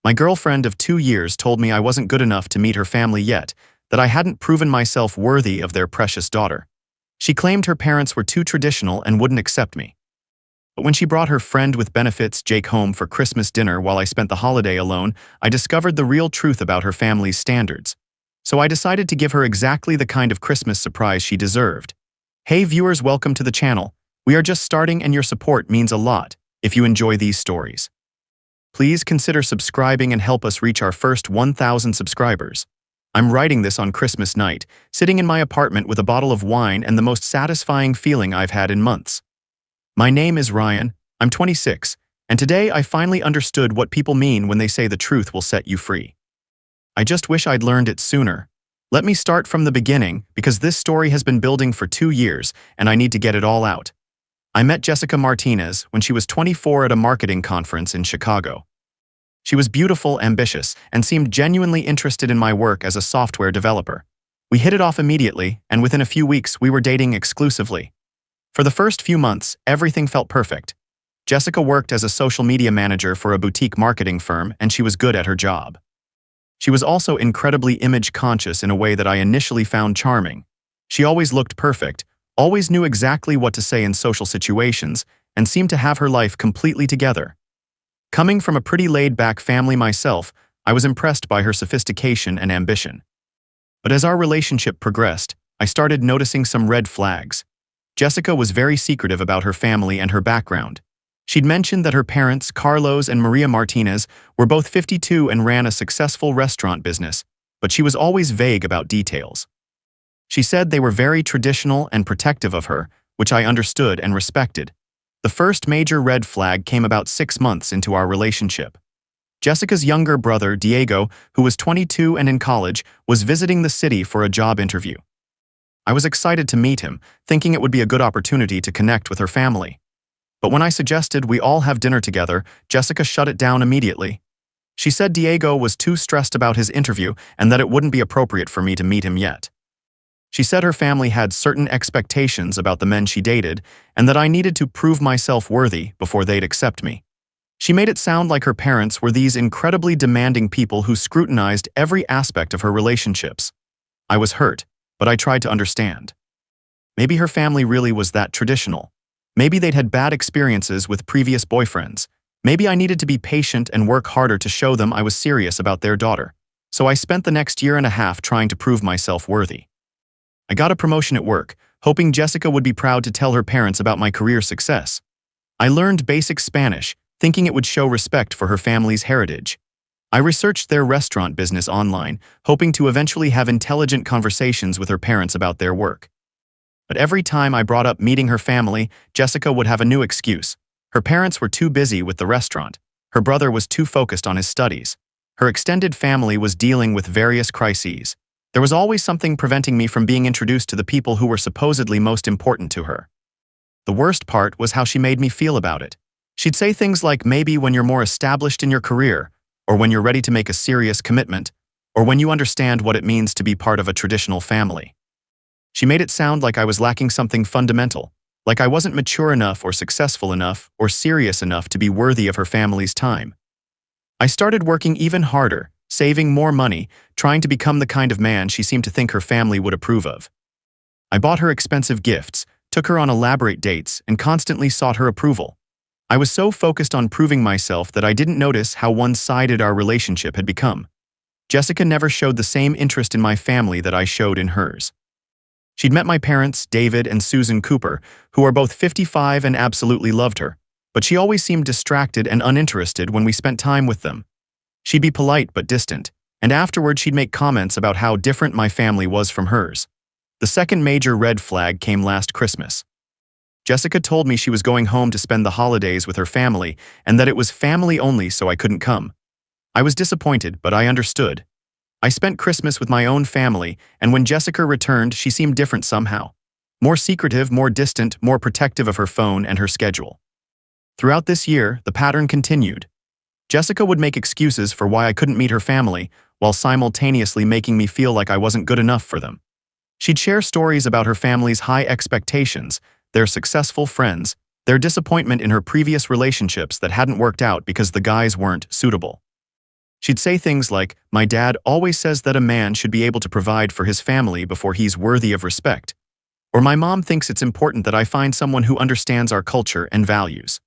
My girlfriend of 2 years told me I wasn't good enough to meet her family yet, that I hadn't proven myself worthy of their precious daughter. She claimed her parents were too traditional and wouldn't accept me. But when she brought her friend with benefits, Jake, home for Christmas dinner while I spent the holiday alone, I discovered the real truth about her family's standards. So I decided to give her exactly the kind of Christmas surprise she deserved. Hey viewers, welcome to the channel. We are just starting and your support means a lot if you enjoy these stories. Please consider subscribing and help us reach our first 1,000 subscribers. I'm writing this on Christmas night, sitting in my apartment with a bottle of wine and the most satisfying feeling I've had in months. My name is Ryan, I'm 26, and today I finally understood what people mean when they say the truth will set you free. I just wish I'd learned it sooner. Let me start from the beginning, because this story has been building for 2 years, and I need to get it all out. I met Jessica Martinez when she was 24 at a marketing conference in Chicago. She was beautiful, ambitious, and seemed genuinely interested in my work as a software developer. We hit it off immediately, and within a few weeks we were dating exclusively. For the first few months, everything felt perfect. Jessica worked as a social media manager for a boutique marketing firm, and she was good at her job. She was also incredibly image-conscious in a way that I initially found charming. She always looked perfect, always knew exactly what to say in social situations, and seemed to have her life completely together. Coming from a pretty laid-back family myself, I was impressed by her sophistication and ambition. But as our relationship progressed, I started noticing some red flags. Jessica was very secretive about her family and her background. She'd mentioned that her parents, Carlos and Maria Martinez, were both 52 and ran a successful restaurant business, but she was always vague about details. She said they were very traditional and protective of her, which I understood and respected. The first major red flag came about 6 months into our relationship. Jessica's younger brother, Diego, who was 22 and in college, was visiting the city for a job interview. I was excited to meet him, thinking it would be a good opportunity to connect with her family. But when I suggested we all have dinner together, Jessica shut it down immediately. She said Diego was too stressed about his interview and that it wouldn't be appropriate for me to meet him yet. She said her family had certain expectations about the men she dated and that I needed to prove myself worthy before they'd accept me. She made it sound like her parents were these incredibly demanding people who scrutinized every aspect of her relationships. I was hurt, but I tried to understand. Maybe her family really was that traditional. Maybe they'd had bad experiences with previous boyfriends. Maybe I needed to be patient and work harder to show them I was serious about their daughter. So I spent the next 1.5 years trying to prove myself worthy. I got a promotion at work, hoping Jessica would be proud to tell her parents about my career success. I learned basic Spanish, thinking it would show respect for her family's heritage. I researched their restaurant business online, hoping to eventually have intelligent conversations with her parents about their work. But every time I brought up meeting her family, Jessica would have a new excuse. Her parents were too busy with the restaurant. Her brother was too focused on his studies. Her extended family was dealing with various crises. There was always something preventing me from being introduced to the people who were supposedly most important to her. The worst part was how she made me feel about it. She'd say things like, maybe when you're more established in your career, or when you're ready to make a serious commitment, or when you understand what it means to be part of a traditional family. She made it sound like I was lacking something fundamental, like I wasn't mature enough or successful enough or serious enough to be worthy of her family's time. I started working even harder, saving more money, trying to become the kind of man she seemed to think her family would approve of. I bought her expensive gifts, took her on elaborate dates, and constantly sought her approval. I was so focused on proving myself that I didn't notice how one-sided our relationship had become. Jessica never showed the same interest in my family that I showed in hers. She'd met my parents, David and Susan Cooper, who are both 55 and absolutely loved her, but she always seemed distracted and uninterested when we spent time with them. She'd be polite but distant, and afterward she'd make comments about how different my family was from hers. The second major red flag came last Christmas. Jessica told me she was going home to spend the holidays with her family and that it was family only, so I couldn't come. I was disappointed, but I understood. I spent Christmas with my own family, and when Jessica returned, she seemed different somehow. More secretive, more distant, more protective of her phone and her schedule. Throughout this year, the pattern continued. Jessica would make excuses for why I couldn't meet her family, while simultaneously making me feel like I wasn't good enough for them. She'd share stories about her family's high expectations, their successful friends, their disappointment in her previous relationships that hadn't worked out because the guys weren't suitable. She'd say things like, "My dad always says that a man should be able to provide for his family before he's worthy of respect." Or, "My mom thinks it's important that I find someone who understands our culture and values."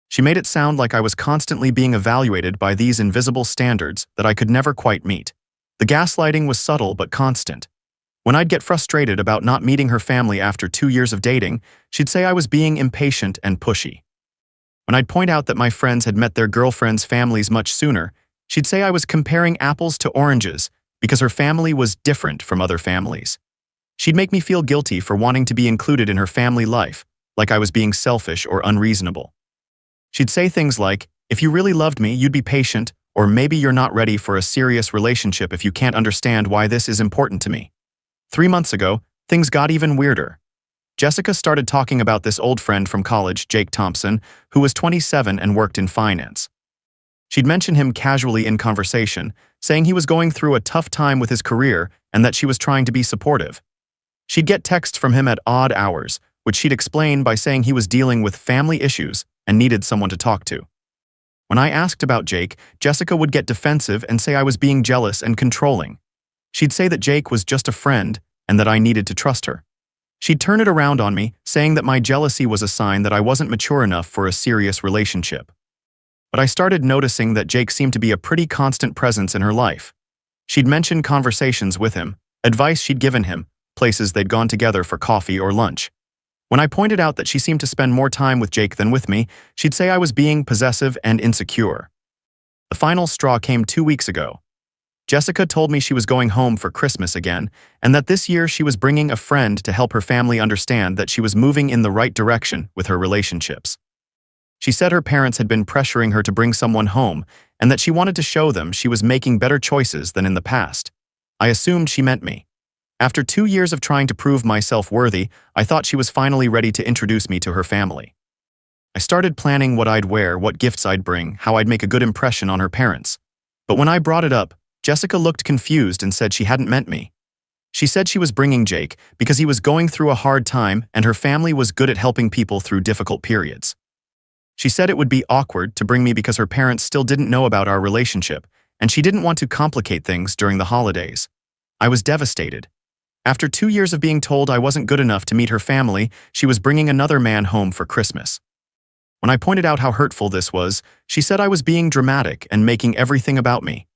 She made it sound like I was constantly being evaluated by these invisible standards that I could never quite meet. The gaslighting was subtle but constant. When I'd get frustrated about not meeting her family after 2 years of dating, she'd say I was being impatient and pushy. When I'd point out that my friends had met their girlfriends' families much sooner, she'd say I was comparing apples to oranges because her family was different from other families. She'd make me feel guilty for wanting to be included in her family life, like I was being selfish or unreasonable. She'd say things like, "If you really loved me, you'd be patient," or "Maybe you're not ready for a serious relationship if you can't understand why this is important to me." 3 months ago, things got even weirder. Jessica started talking about this old friend from college, Jake Thompson, who was 27 and worked in finance. She'd mention him casually in conversation, saying he was going through a tough time with his career and that she was trying to be supportive. She'd get texts from him at odd hours, which she'd explain by saying he was dealing with family issues and needed someone to talk to. When I asked about Jake, Jessica would get defensive and say I was being jealous and controlling. She'd say that Jake was just a friend and that I needed to trust her. She'd turn it around on me, saying that my jealousy was a sign that I wasn't mature enough for a serious relationship. But I started noticing that Jake seemed to be a pretty constant presence in her life. She'd mention conversations with him, advice she'd given him, places they'd gone together for coffee or lunch. When I pointed out that she seemed to spend more time with Jake than with me, she'd say I was being possessive and insecure. The final straw came 2 weeks ago. Jessica told me she was going home for Christmas again, and that this year she was bringing a friend to help her family understand that she was moving in the right direction with her relationships. She said her parents had been pressuring her to bring someone home, and that she wanted to show them she was making better choices than in the past. I assumed she meant me. After 2 years of trying to prove myself worthy, I thought she was finally ready to introduce me to her family. I started planning what I'd wear, what gifts I'd bring, how I'd make a good impression on her parents. But when I brought it up, Jessica looked confused and said she hadn't meant me. She said she was bringing Jake because he was going through a hard time and her family was good at helping people through difficult periods. She said it would be awkward to bring me because her parents still didn't know about our relationship, and she didn't want to complicate things during the holidays. I was devastated. After 2 years of being told I wasn't good enough to meet her family, she was bringing another man home for Christmas. When I pointed out how hurtful this was, she said I was being dramatic and making everything about me.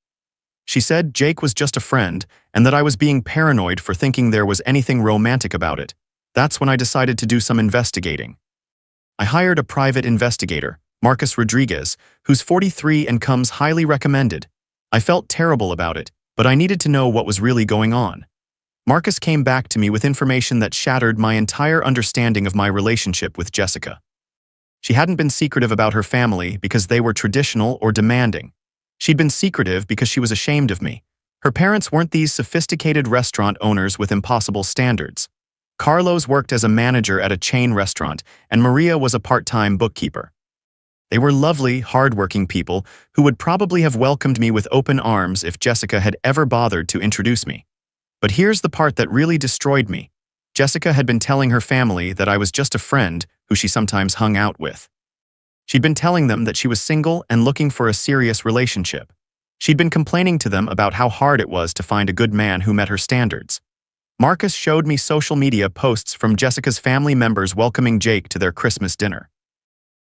She said Jake was just a friend and that I was being paranoid for thinking there was anything romantic about it. That's when I decided to do some investigating. I hired a private investigator, Marcus Rodriguez, who's 43 and comes highly recommended. I felt terrible about it, but I needed to know what was really going on. Marcus came back to me with information that shattered my entire understanding of my relationship with Jessica. She hadn't been secretive about her family because they were traditional or demanding. She'd been secretive because she was ashamed of me. Her parents weren't these sophisticated restaurant owners with impossible standards. Carlos worked as a manager at a chain restaurant, and Maria was a part-time bookkeeper. They were lovely, hard-working people who would probably have welcomed me with open arms if Jessica had ever bothered to introduce me. But here's the part that really destroyed me. Jessica had been telling her family that I was just a friend who she sometimes hung out with. She'd been telling them that she was single and looking for a serious relationship. She'd been complaining to them about how hard it was to find a good man who met her standards. Marcus showed me social media posts from Jessica's family members welcoming Jake to their Christmas dinner.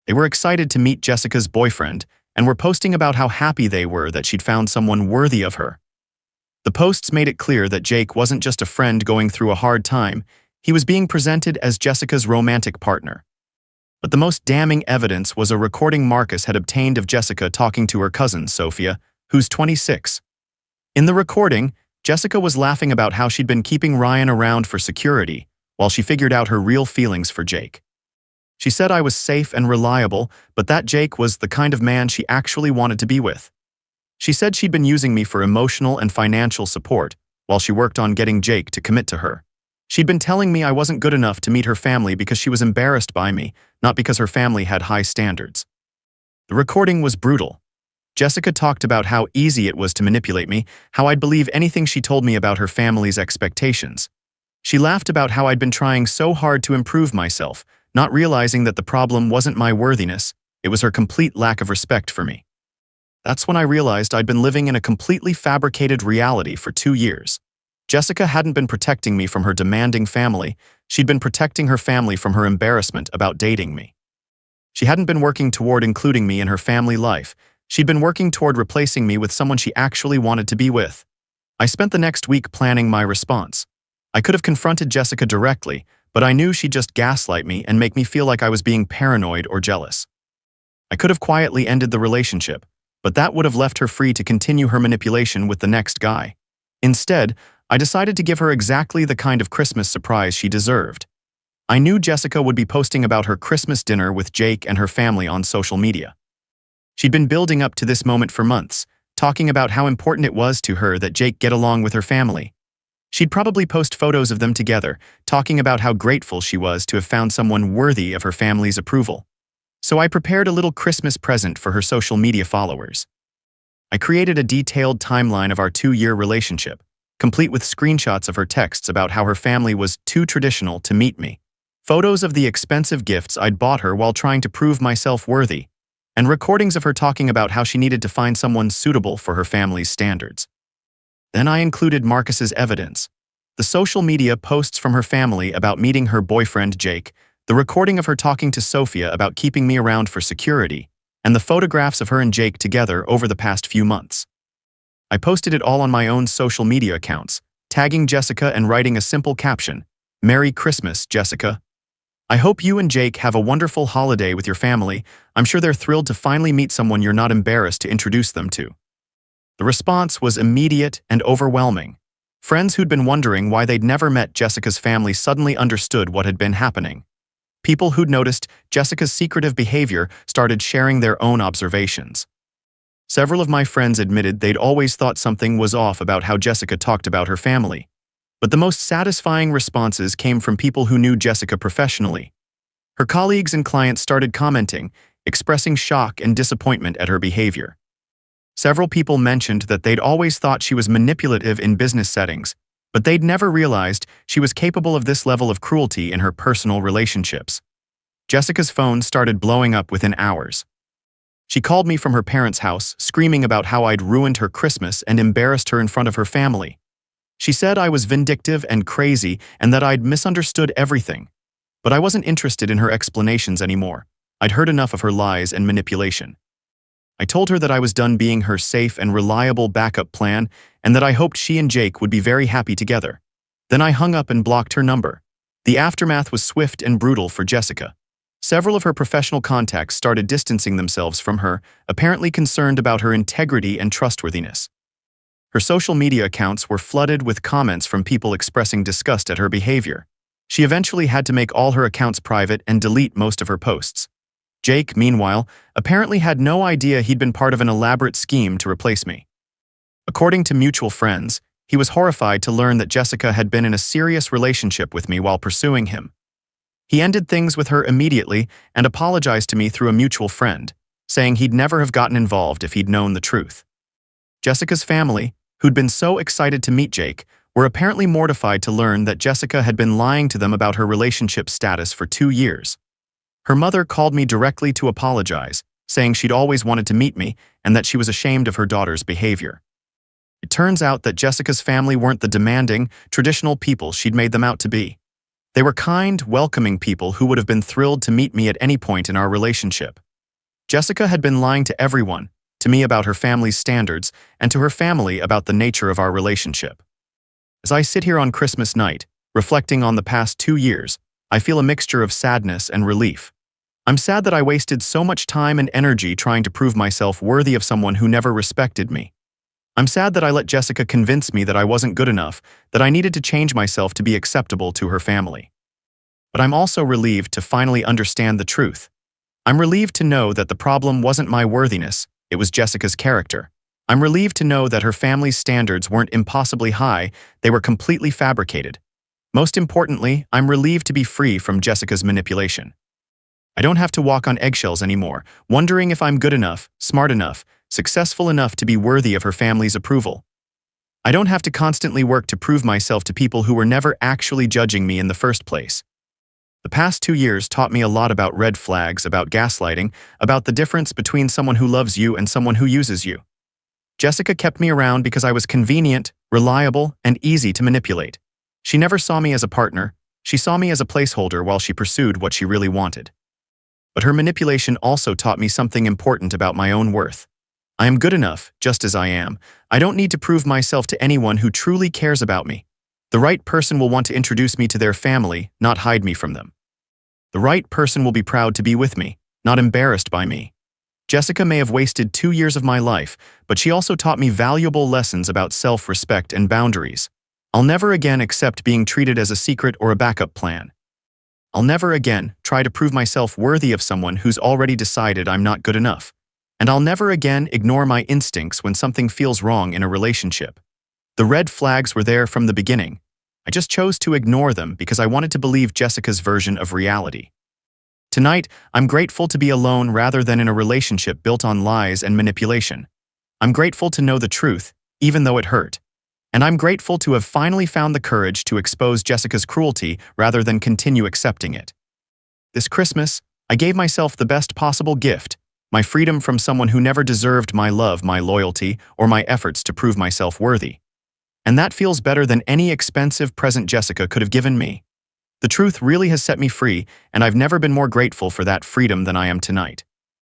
They were excited to meet Jessica's boyfriend and were posting about how happy they were that she'd found someone worthy of her. The posts made it clear that Jake wasn't just a friend going through a hard time, he was being presented as Jessica's romantic partner. But the most damning evidence was a recording Marcus had obtained of Jessica talking to her cousin, Sophia, who's 26. In the recording, Jessica was laughing about how she'd been keeping Ryan around for security while she figured out her real feelings for Jake. She said I was safe and reliable, but that Jake was the kind of man she actually wanted to be with. She said she'd been using me for emotional and financial support while she worked on getting Jake to commit to her. She'd been telling me I wasn't good enough to meet her family because she was embarrassed by me, not because her family had high standards. The recording was brutal. Jessica talked about how easy it was to manipulate me, how I'd believe anything she told me about her family's expectations. She laughed about how I'd been trying so hard to improve myself, not realizing that the problem wasn't my worthiness, it was her complete lack of respect for me. That's when I realized I'd been living in a completely fabricated reality for 2 years. Jessica hadn't been protecting me from her demanding family, she'd been protecting her family from her embarrassment about dating me. She hadn't been working toward including me in her family life, she'd been working toward replacing me with someone she actually wanted to be with. I spent the next week planning my response. I could have confronted Jessica directly, but I knew she'd just gaslight me and make me feel like I was being paranoid or jealous. I could have quietly ended the relationship, but that would have left her free to continue her manipulation with the next guy. Instead, I decided to give her exactly the kind of Christmas surprise she deserved. I knew Jessica would be posting about her Christmas dinner with Jake and her family on social media. She'd been building up to this moment for months, talking about how important it was to her that Jake get along with her family. She'd probably post photos of them together, talking about how grateful she was to have found someone worthy of her family's approval. So I prepared a little Christmas present for her social media followers. I created a detailed timeline of our 2-year relationship, complete with screenshots of her texts about how her family was too traditional to meet me, photos of the expensive gifts I'd bought her while trying to prove myself worthy, and recordings of her talking about how she needed to find someone suitable for her family's standards. Then I included Marcus's evidence, the social media posts from her family about meeting her boyfriend Jake, the recording of her talking to Sophia about keeping me around for security, and the photographs of her and Jake together over the past few months. I posted it all on my own social media accounts, tagging Jessica and writing a simple caption, "Merry Christmas, Jessica. I hope you and Jake have a wonderful holiday with your family. I'm sure they're thrilled to finally meet someone you're not embarrassed to introduce them to." The response was immediate and overwhelming. Friends who'd been wondering why they'd never met Jessica's family suddenly understood what had been happening. People who'd noticed Jessica's secretive behavior started sharing their own observations. Several of my friends admitted they'd always thought something was off about how Jessica talked about her family. But the most satisfying responses came from people who knew Jessica professionally. Her colleagues and clients started commenting, expressing shock and disappointment at her behavior. Several people mentioned that they'd always thought she was manipulative in business settings, but they'd never realized she was capable of this level of cruelty in her personal relationships. Jessica's phone started blowing up within hours. She called me from her parents' house, screaming about how I'd ruined her Christmas and embarrassed her in front of her family. She said I was vindictive and crazy and that I'd misunderstood everything. But I wasn't interested in her explanations anymore. I'd heard enough of her lies and manipulation. I told her that I was done being her safe and reliable backup plan and that I hoped she and Jake would be very happy together. Then I hung up and blocked her number. The aftermath was swift and brutal for Jessica. Several of her professional contacts started distancing themselves from her, apparently concerned about her integrity and trustworthiness. Her social media accounts were flooded with comments from people expressing disgust at her behavior. She eventually had to make all her accounts private and delete most of her posts. Jake, meanwhile, apparently had no idea he'd been part of an elaborate scheme to replace me. According to mutual friends, he was horrified to learn that Jessica had been in a serious relationship with me while pursuing him. He ended things with her immediately and apologized to me through a mutual friend, saying he'd never have gotten involved if he'd known the truth. Jessica's family, who'd been so excited to meet Jake, were apparently mortified to learn that Jessica had been lying to them about her relationship status for 2 years. Her mother called me directly to apologize, saying she'd always wanted to meet me and that she was ashamed of her daughter's behavior. It turns out that Jessica's family weren't the demanding, traditional people she'd made them out to be. They were kind, welcoming people who would have been thrilled to meet me at any point in our relationship. Jessica had been lying to everyone, to me about her family's standards, and to her family about the nature of our relationship. As I sit here on Christmas night, reflecting on the past 2 years, I feel a mixture of sadness and relief. I'm sad that I wasted so much time and energy trying to prove myself worthy of someone who never respected me. I'm sad that I let Jessica convince me that I wasn't good enough, that I needed to change myself to be acceptable to her family. But I'm also relieved to finally understand the truth. I'm relieved to know that the problem wasn't my worthiness, it was Jessica's character. I'm relieved to know that her family's standards weren't impossibly high, they were completely fabricated. Most importantly, I'm relieved to be free from Jessica's manipulation. I don't have to walk on eggshells anymore, wondering if I'm good enough, smart enough, successful enough to be worthy of her family's approval. I don't have to constantly work to prove myself to people who were never actually judging me in the first place. The past 2 years taught me a lot about red flags, about gaslighting, about the difference between someone who loves you and someone who uses you. Jessica kept me around because I was convenient, reliable, and easy to manipulate. She never saw me as a partner. She saw me as a placeholder while she pursued what she really wanted. But her manipulation also taught me something important about my own worth. I am good enough, just as I am. I don't need to prove myself to anyone who truly cares about me. The right person will want to introduce me to their family, not hide me from them. The right person will be proud to be with me, not embarrassed by me. Jessica may have wasted 2 years of my life, but she also taught me valuable lessons about self-respect and boundaries. I'll never again accept being treated as a secret or a backup plan. I'll never again try to prove myself worthy of someone who's already decided I'm not good enough. And I'll never again ignore my instincts when something feels wrong in a relationship. The red flags were there from the beginning. I just chose to ignore them because I wanted to believe Jessica's version of reality. Tonight, I'm grateful to be alone rather than in a relationship built on lies and manipulation. I'm grateful to know the truth, even though it hurt. And I'm grateful to have finally found the courage to expose Jessica's cruelty rather than continue accepting it. This Christmas, I gave myself the best possible gift, my freedom from someone who never deserved my love, my loyalty, or my efforts to prove myself worthy. And that feels better than any expensive present Jessica could have given me. The truth really has set me free, and I've never been more grateful for that freedom than I am tonight.